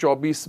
$24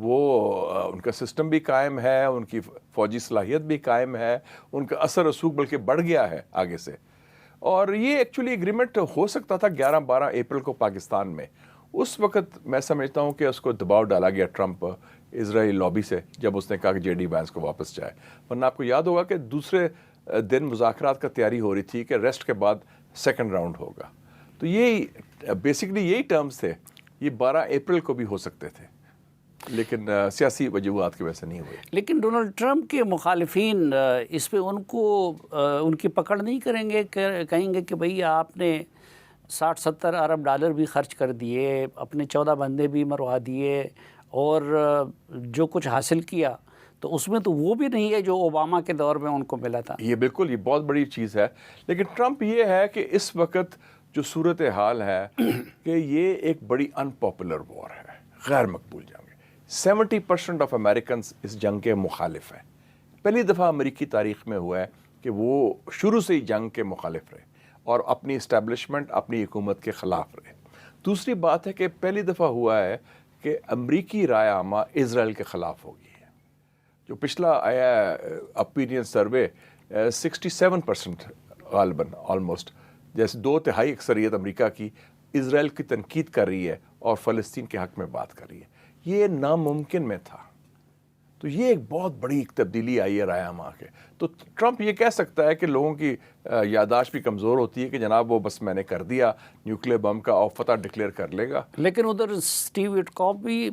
وہ ان کا سسٹم بھی قائم ہے، ان کی فوجی صلاحیت بھی قائم ہے، ان کا اثر رسوخ بلکہ بڑھ گیا ہے آگے سے. اور یہ ایکچولی ایگریمنٹ ہو سکتا تھا 11-12 اپریل کو پاکستان میں. اس وقت میں سمجھتا ہوں کہ اس کو دباؤ ڈالا گیا ٹرمپ اسرائیل لابی سے، جب اس نے کہا کہ جے ڈی وینس کو واپس جائے. ورنہ آپ کو یاد ہوگا کہ دوسرے دن مذاکرات کا تیاری ہو رہی تھی کہ ریسٹ کے بعد سیکنڈ راؤنڈ ہوگا. تو یہی بیسکلی یہی ٹرمز تھے. یہ 12 اپریل کو بھی ہو سکتے تھے، لیکن سیاسی وجوہات کی وجہ سے نہیں ہوئے. لیکن ڈونلڈ ٹرمپ کے مخالفین اس پہ ان کو ان کی پکڑ نہیں کریں گے، کہیں گے کہ بھئی آپ نے 60-70 ارب ڈالر بھی خرچ کر دیے، اپنے 14 بندے بھی مروا دیے، اور جو کچھ حاصل کیا تو اس میں تو وہ بھی نہیں ہے جو اوباما کے دور میں ان کو ملا تھا. یہ بالکل، یہ بہت بڑی چیز ہے. لیکن ٹرمپ یہ ہے کہ اس وقت جو صورتحال ہے کہ یہ ایک بڑی ان پاپولر وار ہے، غیر مقبول جنگ ہے. 70% آف امریکنز اس جنگ کے مخالف ہیں. پہلی دفعہ امریکی تاریخ میں ہوا ہے کہ وہ شروع سے ہی جنگ کے مخالف رہے اور اپنی اسٹیبلشمنٹ، اپنی حکومت کے خلاف رہے. دوسری بات ہے کہ پہلی دفعہ ہوا ہے کہ امریکی رائے عامہ اسرائیل کے خلاف ہو گئی ہے. جو پچھلا آیا اپینین سروے 67% غالباً آلموسٹ، جیسے 2/3 اکثریت امریکہ کی اسرائیل کی تنقید کر رہی ہے اور فلسطین کے حق میں بات کر رہی ہے. یہ ناممکن میں تھا. تو یہ ایک بہت بڑی ایک تبدیلی آئی ہے رائے عامہ کے. تو ٹرمپ یہ کہہ سکتا ہے کہ لوگوں کی یادداشت بھی کمزور ہوتی ہے کہ جناب وہ بس میں نے کر دیا نیوکلیر بم کا، اور فتح ڈکلیئر کر لے گا. لیکن ادھر اسٹیو وٹکاف بھی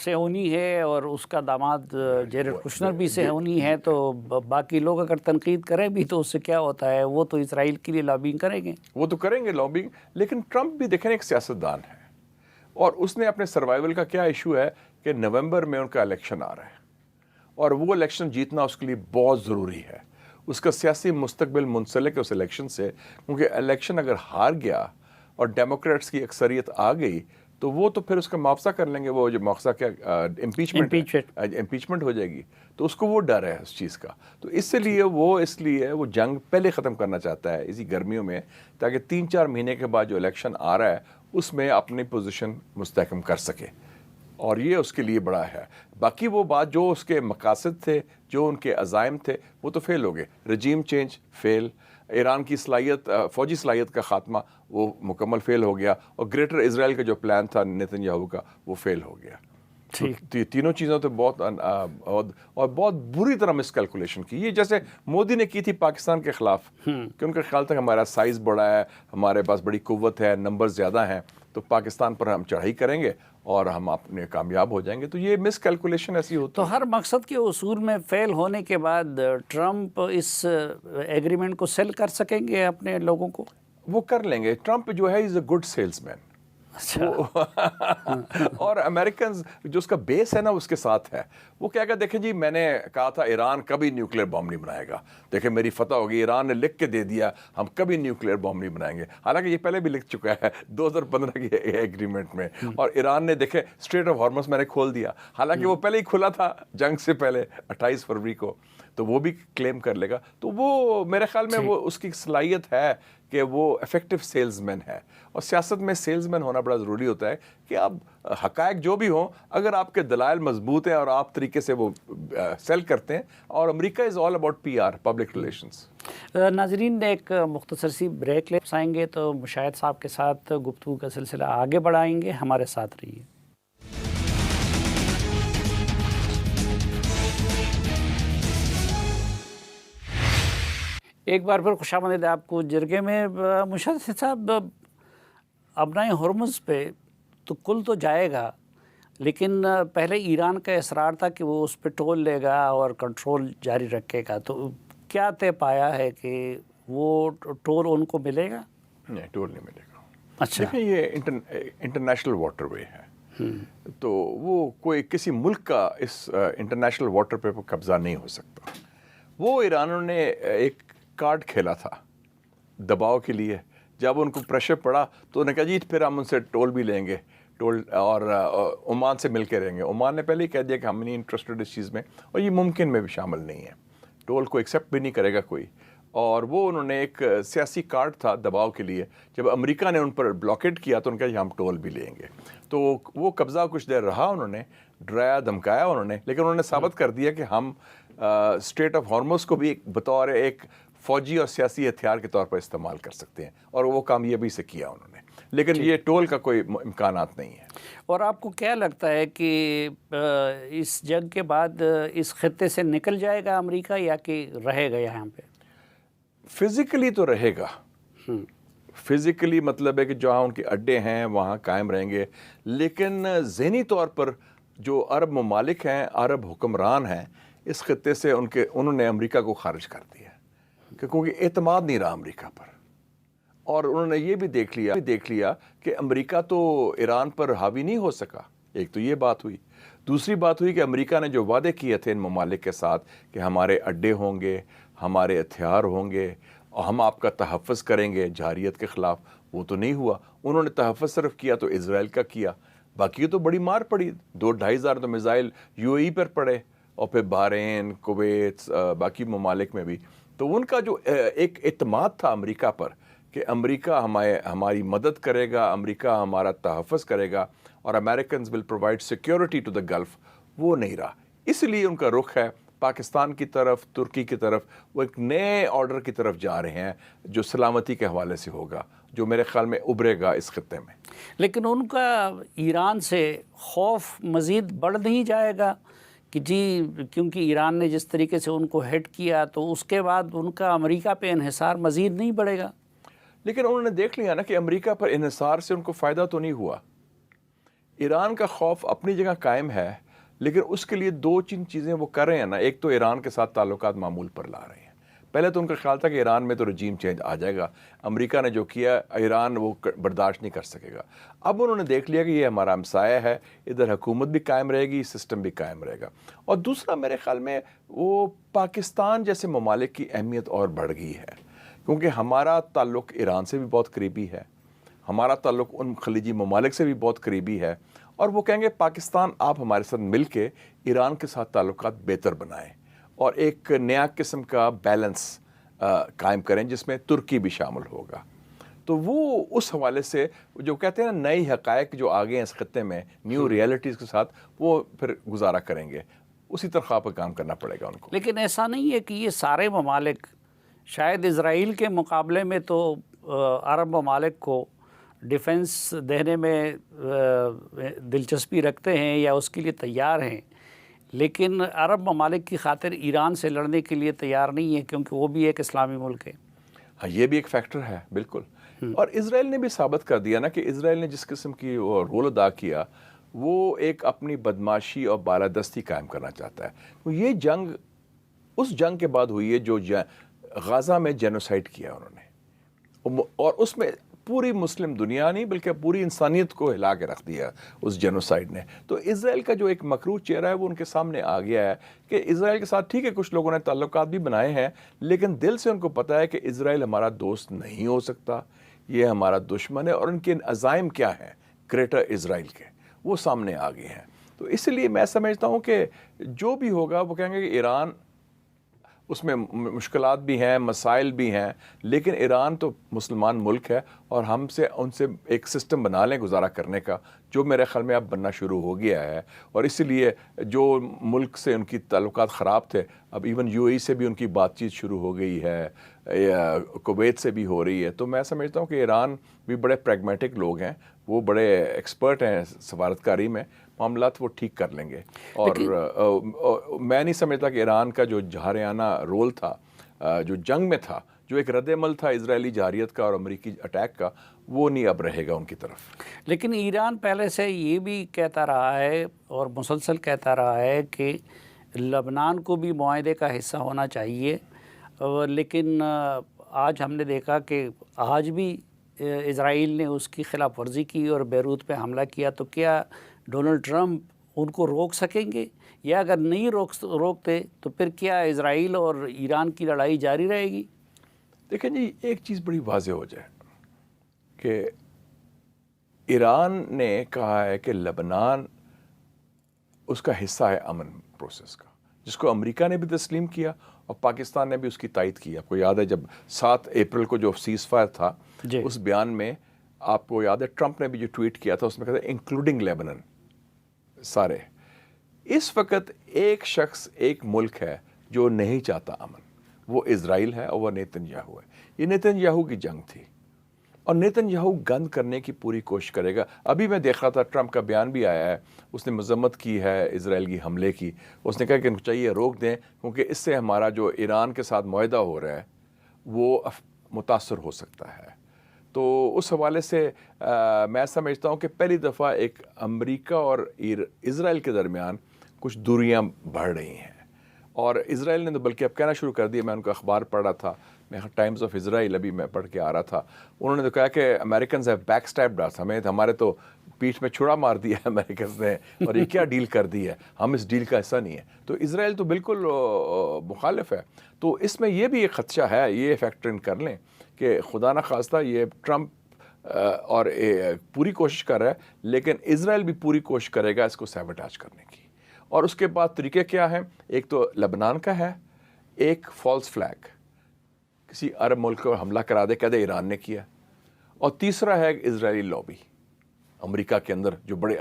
صہیونی ہے اور اس کا داماد جیرڈ کشنر بھی صہیونی ہے. تو باقی لوگ اگر تنقید کریں بھی تو اس سے کیا ہوتا ہے؟ وہ تو اسرائیل کے لیے لابنگ کریں گے. وہ تو کریں گے لابنگ. لیکن ٹرمپ بھی دیکھیں ایک سیاستدان ہے، اور اس نے اپنے سروائیول کا کیا ایشو ہے کہ نومبر میں ان کا الیکشن آ رہا ہے، اور وہ الیکشن جیتنا اس کے لیے بہت ضروری ہے. اس کا سیاسی مستقبل منسلک ہے اس الیکشن سے، کیونکہ الیکشن اگر ہار گیا اور ڈیموکریٹس کی اکثریت آ گئی تو وہ تو پھر اس کا معاوضہ کر لیں گے. وہ جو معاوضہ کیا امپیچمنٹ ہو جائے گی، تو اس کو وہ ڈر ہے اس چیز کا. تو اس لیے وہ جنگ پہلے ختم کرنا چاہتا ہے اسی گرمیوں میں، تاکہ 3-4 مہینے کے بعد جو الیکشن آ رہا ہے اس میں اپنی پوزیشن مستحکم کر سکے. اور یہ اس کے لیے بڑا ہے. باقی وہ بات جو اس کے مقاصد تھے، جو ان کے عزائم تھے، وہ تو فیل ہو گئے. رجیم چینج فیل، ایران کی صلاحیت، فوجی صلاحیت کا خاتمہ وہ مکمل فیل ہو گیا، اور گریٹر اسرائیل کا جو پلان تھا نیتن یاہو کا وہ فیل ہو گیا. تینوں چیزوں تو بہت اور بہت بری طرح مس کیلکولیشن کی. یہ جیسے مودی نے کی تھی پاکستان کے خلاف کہ ان کا خیال تھا کہ ہمارا سائز بڑا ہے، ہمارے پاس بڑی قوت ہے، نمبر زیادہ ہیں، تو پاکستان پر ہم چڑھائی کریں گے اور ہم اپنے کامیاب ہو جائیں گے. تو یہ مس کیلکولیشن ایسی ہوتی ہے. تو ہر مقصد کے اصول میں فیل ہونے کے بعد ٹرمپ اس ایگریمنٹ کو سیل کر سکیں گے اپنے لوگوں کو؟ وہ کر لیں گے. ٹرمپ جو ہے از اے گڈ سیلس مین. اور امریکنز جو اس کا بیس ہے نا اس کے ساتھ ہے. وہ کہے گا دیکھیں جی میں نے کہا تھا ایران کبھی نیوکلیر بم نہیں بنائے گا، دیکھیں میری فتح ہوگی، ایران نے لکھ کے دے دیا ہم کبھی نیوکلیر بم نہیں بنائیں گے. حالانکہ یہ پہلے بھی لکھ چکا ہے 2015 کے ایگریمنٹ میں. اور ایران نے دیکھیں اسٹریٹ آف ہارمز میں نے کھول دیا، حالانکہ وہ پہلے ہی کھلا تھا جنگ سے پہلے 28 فروری کو. تو وہ بھی کلیم کر لے گا. تو وہ میرے خیال میں وہ اس کی صلاحیت ہے کہ وہ افیکٹو سیلز مین ہے. اور سیاست میں سیلز مین ہونا بڑا ضروری ہوتا ہے کہ آپ حقائق جو بھی ہوں، اگر آپ کے دلائل مضبوط ہیں اور آپ طریقے سے وہ سیل کرتے ہیں. اور امریکہ is all about PR، public relations. ناظرین ایک مختصر سی بریک لے آئیں گے تو مشاہد صاحب کے ساتھ گفتگو کا سلسلہ آگے بڑھائیں گے. ہمارے ساتھ رہیے. ایک بار پھر خوش آمدید آپ کو جرگے میں. مشاہد صاحب ابنائے ہرمز پہ تو کل تو جائے گا، لیکن پہلے ایران کا اصرار تھا کہ وہ اس پہ ٹول لے گا اور کنٹرول جاری رکھے گا. تو کیا طے پایا ہے کہ وہ ٹول ان کو ملے گا؟ نہیں، ٹول نہیں ملے گا. اچھا، دیکھیں یہ انٹرنیشنل واٹر وے ہے، تو وہ کوئی کسی ملک کا اس انٹرنیشنل واٹر پہ قبضہ نہیں ہو سکتا. وہ ایرانوں نے ایک کارڈ کھیلا تھا دباؤ کے لیے. جب ان کو پریشر پڑا تو انہوں نے کہا جی پھر ہم ان سے ٹول بھی لیں گے، ٹول، اور عمان سے مل کے رہیں گے. عمان نے پہلے ہی کہہ دیا کہ ہم نہیں انٹرسٹڈ اس چیز میں، اور یہ ممکن میں بھی شامل نہیں ہے. ٹول کو ایکسیپٹ بھی نہیں کرے گا کوئی. اور وہ انہوں نے ایک سیاسی کارڈ تھا دباؤ کے لیے. جب امریکہ نے ان پر بلاکیڈ کیا تو ان کا ہم ٹول بھی لیں گے. تو وہ قبضہ کچھ دیر رہا انہوں نے، ڈرایا دھمکایا انہوں نے، لیکن انہوں نے ثابت کر دیا کہ ہم اسٹریٹ آف ہارموز کو بھی بطور ایک فوجی اور سیاسی ہتھیار کے طور پر استعمال کر سکتے ہیں، اور وہ کامیابی سے کیا انہوں نے، لیکن یہ ٹول کا کوئی امکانات نہیں ہے۔ اور آپ کو کیا لگتا ہے کہ اس جنگ کے بعد اس خطے سے نکل جائے گا امریکہ یا کہ رہے گا یہاں پہ؟ فزیکلی تو رہے گا، فزیکلی مطلب ہے کہ جہاں ان کے اڈے ہیں وہاں قائم رہیں گے، لیکن ذہنی طور پر جو عرب ممالک ہیں، عرب حکمران ہیں، اس خطے سے انہوں نے امریکہ کو خارج کر دیا کیونکہ اعتماد نہیں رہا امریکہ پر، اور انہوں نے یہ بھی دیکھ لیا کہ امریکہ تو ایران پر حاوی نہیں ہو سکا۔ ایک تو یہ بات ہوئی، دوسری بات ہوئی کہ امریکہ نے جو وعدے کیے تھے ان ممالک کے ساتھ کہ ہمارے اڈے ہوں گے، ہمارے ہتھیار ہوں گے اور ہم آپ کا تحفظ کریں گے جارحیت کے خلاف، وہ تو نہیں ہوا۔ انہوں نے تحفظ صرف کیا تو اسرائیل کا کیا، باقی تو بڑی مار پڑی، 2-2.5 ہزار تو میزائل UAE پر پڑے، اور پھر بحرین، کویت، باقی ممالک میں بھی۔ تو ان کا جو ایک اعتماد تھا امریکہ پر کہ امریکہ ہماری مدد کرے گا، امریکہ ہمارا تحفظ کرے گا، اور Americans will provide security to the Gulf، وہ نہیں رہا۔ اس لیے ان کا رخ ہے پاکستان کی طرف، ترکی کی طرف، وہ ایک نئے آرڈر کی طرف جا رہے ہیں جو سلامتی کے حوالے سے ہوگا، جو میرے خیال میں ابھرے گا اس خطے میں۔ لیکن ان کا ایران سے خوف مزید بڑھ نہیں جائے گا کہ جی کیونکہ ایران نے جس طریقے سے ان کو ہٹ کیا تو اس کے بعد ان کا امریکہ پہ انحصار مزید نہیں بڑھے گا؟ لیکن انہوں نے دیکھ لیا نا کہ امریکہ پر انحصار سے ان کو فائدہ تو نہیں ہوا۔ ایران کا خوف اپنی جگہ قائم ہے، لیکن اس کے لیے 2-3 چیزیں وہ کر رہے ہیں نا۔ ایک تو ایران کے ساتھ تعلقات معمول پر لا رہے ہیں۔ پہلے تو ان کا خیال تھا کہ ایران میں تو رجیم چینج آ جائے گا، امریکہ نے جو کیا ایران وہ برداشت نہیں کر سکے گا۔ اب انہوں نے دیکھ لیا کہ یہ ہمارا ہمسایہ ہے، ادھر حکومت بھی قائم رہے گی، سسٹم بھی قائم رہے گا۔ اور دوسرا میرے خیال میں وہ پاکستان جیسے ممالک کی اہمیت اور بڑھ گئی ہے، کیونکہ ہمارا تعلق ایران سے بھی بہت قریبی ہے، ہمارا تعلق ان خلیجی ممالک سے بھی بہت قریبی ہے، اور وہ کہیں گے پاکستان آپ ہمارے ساتھ مل کے ایران کے ساتھ تعلقات بہتر بنائیں اور ایک نیا قسم کا بیلنس قائم کریں جس میں ترکی بھی شامل ہوگا۔ تو وہ اس حوالے سے جو کہتے ہیں نا نئی حقائق جو آگے ہیں اس خطے میں، نیو ریئلٹیز کے ساتھ وہ پھر گزارا کریں گے، اسی طرح پہ کام کرنا پڑے گا ان کو۔ لیکن ایسا نہیں ہے کہ یہ سارے ممالک، شاید اسرائیل کے مقابلے میں تو عرب ممالک کو ڈیفنس دینے میں دلچسپی رکھتے ہیں یا اس کے لیے تیار ہیں، لیکن عرب ممالک کی خاطر ایران سے لڑنے کے لیے تیار نہیں ہے کیونکہ وہ بھی ایک اسلامی ملک ہے۔ ہاں، یہ بھی ایک فیکٹر ہے بالکل۔ اور اسرائیل نے بھی ثابت کر دیا نا کہ اسرائیل نے جس قسم کی وہ رول ادا کیا، وہ ایک اپنی بدماشی اور بالادستی قائم کرنا چاہتا ہے۔ یہ جنگ اس جنگ کے بعد ہوئی ہے جو غزہ میں جینوسائڈ کیا انہوں نے، اور اس میں پوری مسلم دنیا نہیں بلکہ پوری انسانیت کو ہلا کے رکھ دیا اس جینوسائڈ نے۔ تو اسرائیل کا جو ایک مکروہ چہرہ ہے وہ ان کے سامنے آ گیا ہے کہ اسرائیل کے ساتھ ٹھیک ہے کچھ لوگوں نے تعلقات بھی بنائے ہیں، لیکن دل سے ان کو پتہ ہے کہ اسرائیل ہمارا دوست نہیں ہو سکتا، یہ ہمارا دشمن ہے، اور ان کے عزائم کیا ہیں گریٹر اسرائیل کے، وہ سامنے آ گئے ہیں۔ تو اس لیے میں سمجھتا ہوں کہ جو بھی ہوگا وہ کہیں گے کہ ایران، اس میں مشکلات بھی ہیں، مسائل بھی ہیں، لیکن ایران تو مسلمان ملک ہے اور ہم سے ان سے ایک سسٹم بنا لیں گزارا کرنے کا، جو میرے خیال میں اب بننا شروع ہو گیا ہے۔ اور اسی لیے جو ملک سے ان کی تعلقات خراب تھے، اب ایون UAE سے بھی ان کی بات چیت شروع ہو گئی ہے، کویت سے بھی ہو رہی ہے۔ تو میں سمجھتا ہوں کہ ایران بھی بڑے پریگمیٹک لوگ ہیں، وہ بڑے ایکسپرٹ ہیں سفارتکاری میں، معاملات وہ ٹھیک کر لیں گے۔ اور میں نہیں سمجھتا کہ ایران کا جو جارحانہ رول تھا، جو جنگ میں تھا، جو ایک رد عمل تھا اسرائیلی جارحیت کا اور امریکی اٹیک کا، وہ نہیں اب رہے گا ان کی طرف۔ لیکن ایران پہلے سے یہ بھی کہتا رہا ہے اور مسلسل کہتا رہا ہے کہ لبنان کو بھی معاہدے کا حصہ ہونا چاہیے، لیکن آج ہم نے دیکھا کہ آج بھی اسرائیل نے اس کی خلاف ورزی کی اور بیروت پہ حملہ کیا۔ تو کیا ڈونلڈ ٹرمپ ان کو روک سکیں گے، یا اگر نہیں روکتے تو پھر کیا اسرائیل اور ایران کی لڑائی جاری رہے گی؟ دیکھیں جی، ایک چیز بڑی واضح ہو جائے کہ ایران نے کہا ہے کہ لبنان اس کا حصہ ہے امن پروسیس کا، جس کو امریکہ نے بھی تسلیم کیا اور پاکستان نے بھی اس کی تائید کی۔ آپ کو یاد ہے جب 7 اپریل کو جو سیز فائر تھا، اس بیان میں آپ کو یاد ہے ٹرمپ نے بھی جو ٹویٹ کیا تھا، اس میں کہتا ہے انکلوڈنگ لیبنن، سارے۔ اس وقت ایک شخص ایک ملک ہے جو نہیں چاہتا امن، وہ اسرائیل ہے اور وہ نیتن یاہو ہے. یہ نیتن یاہو کی جنگ تھی اور نیتن یاہو گند کرنے کی پوری کوشش کرے گا. ابھی میں دیکھ رہا تھا ٹرمپ کا بیان بھی آیا ہے، اس نے مذمت کی ہے اسرائیل کی حملے کی. اس نے کہا کہ چاہیے روک دیں کیونکہ اس سے ہمارا جو ایران کے ساتھ معاہدہ ہو رہا ہے وہ متاثر ہو سکتا ہے. تو اس حوالے سے میں سمجھتا ہوں کہ پہلی دفعہ ایک امریکہ اور اسرائیل کے درمیان کچھ دوریاں بڑھ رہی ہیں. اور اسرائیل نے تو بلکہ اب کہنا شروع کر دیا، میں ان کا اخبار پڑھ رہا تھا، میں ٹائمز آف اسرائیل ابھی میں پڑھ کے آ رہا تھا، انہوں نے تو کہا کہ امریکنز ہیو بیک اسٹیپڈ اس، ہمارے تو پیٹھ میں چھڑا مار دیا ہے امریکنز نے، اور یہ کیا ڈیل کر دی ہے، ہم اس ڈیل کا حصہ نہیں ہے. تو اسرائیل تو بالکل مخالف ہے. تو اس میں یہ بھی ایک خدشہ ہے، یہ فیکٹر ان کر لیں کہ خدا نہ خواستہ یہ ٹرمپ اور پوری کوشش کر رہا ہے، لیکن اسرائیل بھی پوری کوشش کرے گا اس کو سیبوٹاج کرنے کی. اور اس کے بعد طریقے کیا ہیں، ایک تو لبنان کا ہے، ایک فالس فلیگ، کسی عرب ملک کو حملہ کرا دے، کہہ دے ایران نے کیا، اور تیسرا ہے اسرائیلی لابی امریکہ کے اندر جو بڑے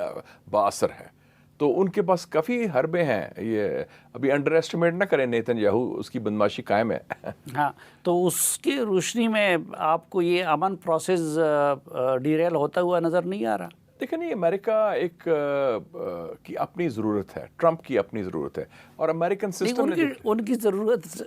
بااثر ہے. تو ان کے پاس کافی حربے ہیں، یہ ابھی انڈر ایسٹیمیٹ نہ کریں نیتن یاہو، اس کی بدماشی قائم ہے. ہاں، تو اس کی روشنی میں آپ کو یہ امن پروسیس ڈیریل ہوتا ہوا نظر نہیں آ رہا؟ دیکھیں نہیں، امریکہ ایک کی اپنی ضرورت ہے، ٹرمپ کی اپنی ضرورت ہے، اور امریکن سسٹم ان کی ضرورت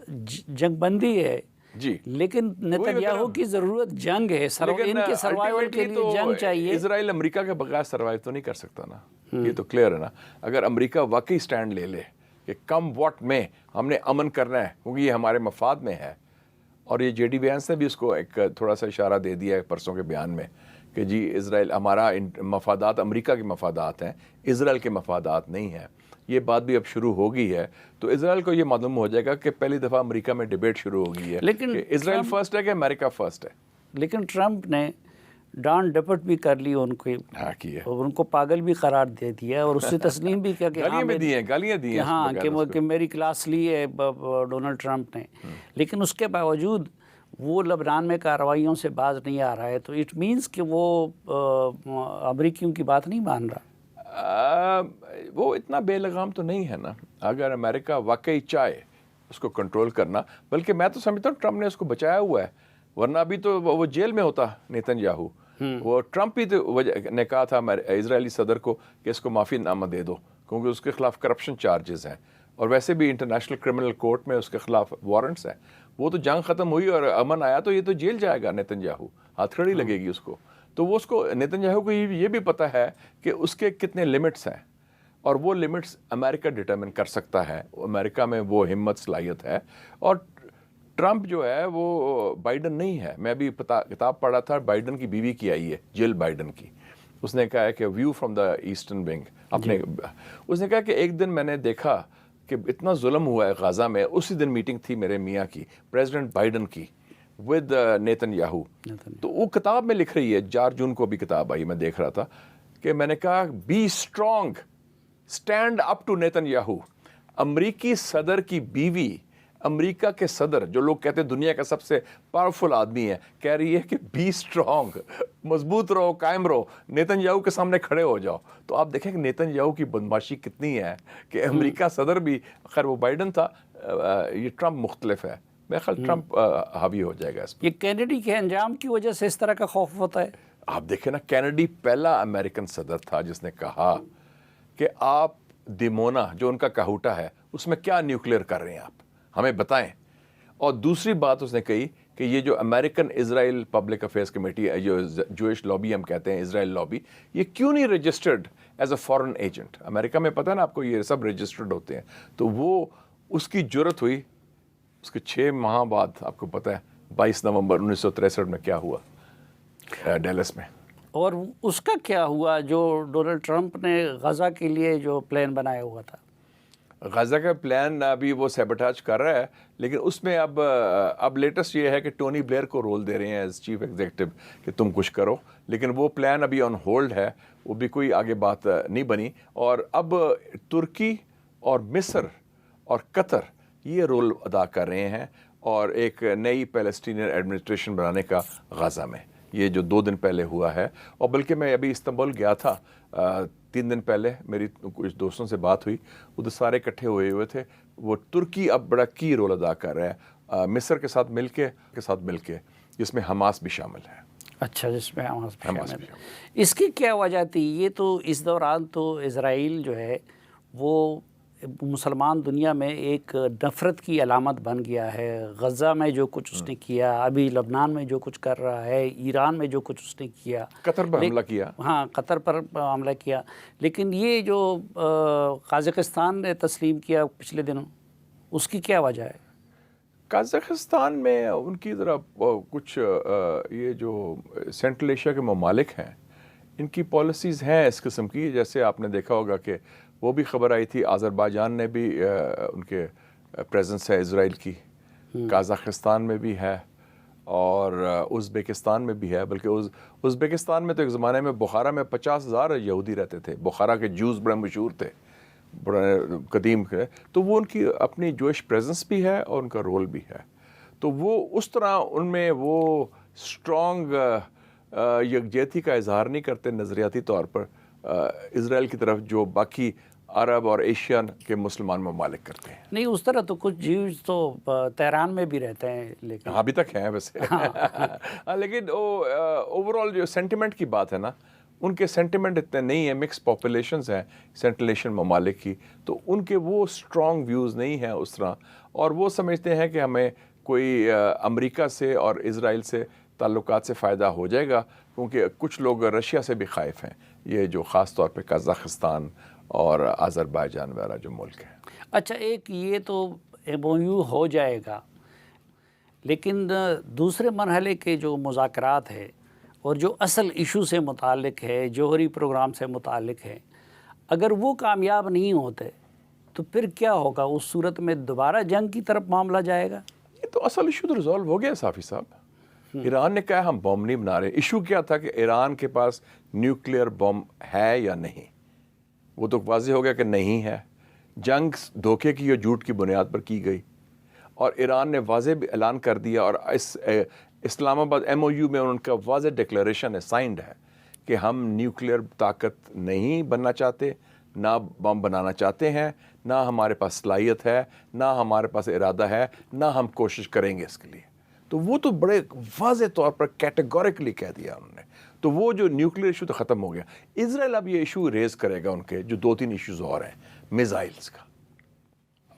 جنگ بندی ہے جی، لیکن نیتن یاہو کی ضرورت جنگ ہے، ان کے سروائیول کے لیے جنگ چاہیے. اسرائیل امریکہ کے بغیر سروائیو تو نہیں کر سکتا نا، یہ تو کلیئر ہے نا. اگر امریکہ واقعی سٹینڈ لے لے کہ کم واٹ میں ہم نے امن کرنا ہے کیونکہ یہ ہمارے مفاد میں ہے، اور یہ جے ڈی وینس نے بھی اس کو ایک تھوڑا سا اشارہ دے دیا ہے پرسوں کے بیان میں کہ جی اسرائیل ہمارا مفادات امریکہ کے مفادات ہیں، اسرائیل کے مفادات نہیں ہیں. یہ بات بھی اب شروع ہو گئی ہے، تو اسرائیل کو یہ معلوم ہو جائے گا کہ پہلی دفعہ امریکہ میں ڈیبیٹ شروع ہو گئی ہے کہ اسرائیل فرسٹ ہے کہ امریکہ فرسٹ ہے. لیکن ٹرمپ نے ڈان ڈپٹ بھی کر لی ان کو، ان کو پاگل بھی قرار دے دیا، اور اس سے تسلیم بھی کیا کہ گالیاں دی ہیں ہاں کہ میری کلاس لی ہے ڈونلڈ ٹرمپ نے. لیکن اس کے باوجود وہ لبنان میں کارروائیوں سے باز نہیں آ رہا ہے، تو اٹ مینس کہ وہ امریکیوں کی بات نہیں مان رہا. وہ اتنا بے لگام تو نہیں ہے نا. اگر امریکہ واقعی چاہے اس کو کنٹرول کرنا، بلکہ میں تو سمجھتا ہوں ٹرمپ نے اس کو بچایا ہوا ہے، ورنہ ابھی تو وہ جیل میں ہوتا نیتن یاہو. وہ ٹرمپ ہی نے کہا تھا اسرائیلی صدر کو کہ اس کو معافی نامہ دے دو کیونکہ اس کے خلاف کرپشن چارجز ہیں، اور ویسے بھی انٹرنیشنل کرمنل کورٹ میں اس کے خلاف وارنٹس ہیں. وہ تو جنگ ختم ہوئی اور امن آیا تو یہ تو جیل جائے گا نیتن یاہو، ہاتھ کھڑی لگے گی اس کو. تو وہ اس کو نیتن یاہو کو یہ بھی پتہ ہے کہ اس کے کتنے لمٹس ہیں، اور وہ لمٹس امریکہ ڈٹرمن کر سکتا ہے. امریکہ میں وہ ہمت صلاحیت ہے. اور ٹرمپ جو ہے وہ بائیڈن نہیں ہے. میں بھی کتاب پڑھا تھا، بائیڈن کی بیوی کی آئی ہے، جل بائیڈن کی. اس نے کہا ہے کہ view from the eastern wing اپنے اس نے کہا کہ ایک دن میں نے دیکھا کہ اتنا ظلم ہوا ہے غازہ میں. اسی دن میٹنگ تھی میرے میاں کی، پریزیڈنٹ بائیڈن کی، ود نیتن یاہو. تو وہ کتاب میں لکھ رہی ہے، 4 جون کو بھی کتاب آئی، میں دیکھ رہا تھا کہ میں نے کہا be strong, stand up to Netanyahu. امریکی صدر کی بیوی، امریکہ کے صدر جو لوگ کہتے ہیں دنیا کا سب سے پاورفل آدمی ہے، کہہ رہی ہے کہ بی اسٹرانگ، مضبوط رہو، قائم رہو، نیتن یاہو کے سامنے کھڑے ہو جاؤ. تو آپ دیکھیں کہ نیتن یاہو کی بدماشی کتنی ہے کہ امریکہ صدر بھی، خیر وہ بائیڈن تھا، یہ ٹرمپ مختلف ہے. میرا خیال ٹرمپ حاوی ہو جائے گا اس پہ. یہ کینیڈی کے انجام کی وجہ سے اس طرح کا خوف ہوتا ہے. آپ دیکھیں نا، کینیڈی پہلا امریکن صدر تھا جس نے کہا کہ آپ دیمونا جو ان کا کہوٹا ہے اس میں کیا نیوکلیئر کر رہے ہیں، آپ ہمیں بتائیں. اور دوسری بات اس نے کہی کہ یہ جو امریکن اسرائیل پبلک افیئرس کمیٹی ہے، جو جوئش لابی ہم کہتے ہیں، اسرائیل لابی، یہ کیوں نہیں registered as a foreign agent. امریکہ میں پتہ ہے نا آپ کو، یہ سب رجسٹرڈ ہوتے ہیں. تو وہ اس کی جرت ہوئی. اس کے 6 ماہ بعد آپ کو پتہ ہے 22 نومبر 1963 میں کیا ہوا ڈیلس میں. اور اس کا کیا ہوا جو ڈونلڈ ٹرمپ نے غزہ کے لیے جو پلان بنایا ہوا تھا؟ غزہ کا پلان ابھی وہ سیبوٹاج کر رہا ہے، لیکن اس میں اب لیٹسٹ یہ ہے کہ ٹونی بلیئر کو رول دے رہے ہیں ایز چیف ایگزیکٹو کہ تم کچھ کرو. لیکن وہ پلان ابھی آن ہولڈ ہے، وہ بھی کوئی آگے بات نہیں بنی. اور اب ترکی اور مصر اور قطر یہ رول ادا کر رہے ہیں، اور ایک نئی پیلسٹینین ایڈمنسٹریشن بنانے کا غزہ میں. یہ جو 2 دن پہلے ہوا ہے. اور بلکہ میں ابھی استنبول گیا تھا 3 دن پہلے, میری کچھ دوستوں سے بات ہوئی, ادھر سارے اکٹھے ہوئے تھے. وہ ترکی اب بڑا کی رول ادا کر رہا ہے مصر کے ساتھ مل کے جس میں حماس بھی شامل ہے. اچھا, جس میں حماس بھی حماس شامل بھی ہے. شامل. اس کی کیا وجہ تھی؟ یہ تو اس دوران تو اسرائیل جو ہے وہ مسلمان دنیا میں ایک نفرت کی علامت بن گیا ہے. غزہ میں جو کچھ اس نے کیا, ابھی لبنان میں جو کچھ کر رہا ہے, ایران میں جو کچھ اس نے کیا, قطر پر حملہ کیا. ہاں, قطر پر حملہ کیا. لیکن یہ جو قازقستان نے تسلیم کیا پچھلے دنوں, اس کی کیا وجہ ہے؟ قازقستان میں ان کی ذرا کچھ یہ جو سینٹرل ایشیا کے ممالک ہیں ان کی پالیسیز ہیں اس قسم کی. جیسے آپ نے دیکھا ہوگا کہ وہ بھی خبر آئی تھی, آذربائیجان نے بھی ان کے پریزنس ہے اسرائیل کی, قازقستان میں بھی ہے اور ازبکستان میں بھی ہے. بلکہ ازبکستان میں تو ایک زمانے میں بخارا میں 50,000 یہودی رہتے تھے. بخارا کے جوز بڑے مشہور تھے, بڑے قدیم کے. تو وہ ان کی اپنی جوش پریزنس بھی ہے اور ان کا رول بھی ہے. تو وہ اس طرح ان میں وہ اسٹرانگ یکجہتی کا اظہار نہیں کرتے نظریاتی طور پر اسرائیل کی طرف, جو باقی عرب اور ایشین کے مسلمان ممالک کرتے ہیں. نہیں, اس طرح تو کچھ جیوز تو تہران میں بھی رہتے ہیں, لیکن ابھی تک ہیں ویسے. لیکن اوور آل جو سینٹیمنٹ کی بات ہے نا, ان کے سینٹیمنٹ اتنے نہیں ہیں. مکس پاپولیشنز ہیں سینٹرل ایشین ممالک کی, تو ان کے وہ اسٹرانگ ویوز نہیں ہیں اس طرح. اور وہ سمجھتے ہیں کہ ہمیں کوئی امریکہ سے اور اسرائیل سے تعلقات سے فائدہ ہو جائے گا, کیونکہ کچھ لوگ رشیا سے بھی خائف ہیں, یہ جو خاص طور پہ قازقستان اور آذربائیجان وغیرہ جو ملک ہیں. اچھا, ایک یہ تو MOU ہو جائے گا, لیکن دوسرے مرحلے کے جو مذاکرات ہے اور جو اصل ایشو سے متعلق ہے, جوہری پروگرام سے متعلق ہے, اگر وہ کامیاب نہیں ہوتے تو پھر کیا ہوگا؟ اس صورت میں دوبارہ جنگ کی طرف معاملہ جائے گا؟ یہ تو اصل ایشو تو ریزالو ہو گیا صافی صاحب. ایران نے کہا ہم بم نہیں بنا رہے. ایشو کیا تھا کہ ایران کے پاس نیوکلیئر بم ہے یا نہیں, وہ تو واضح ہو گیا کہ نہیں ہے. جنگ دھوکے کی اور جھوٹ کی بنیاد پر کی گئی, اور ایران نے واضح اعلان کر دیا, اور اسلام آباد MOU میں ان کا واضح ڈکلیریشن ہے, سائنڈ ہے, کہ ہم نیوکلیئر طاقت نہیں بننا چاہتے, نہ بم بنانا چاہتے ہیں, نہ ہمارے پاس صلاحیت ہے, نہ ہمارے پاس ارادہ ہے, نہ ہم کوشش کریں گے اس کے لیے. تو وہ تو بڑے واضح طور پر کیٹیگوریکلی کہہ دیا انہوں نے. تو وہ جو نیوکلیئر ایشو تو ختم ہو گیا. اسرائیل اب یہ ایشو ریز کرے گا, ان کے جو 2-3 ایشوز اور ہیں, میزائلز کا,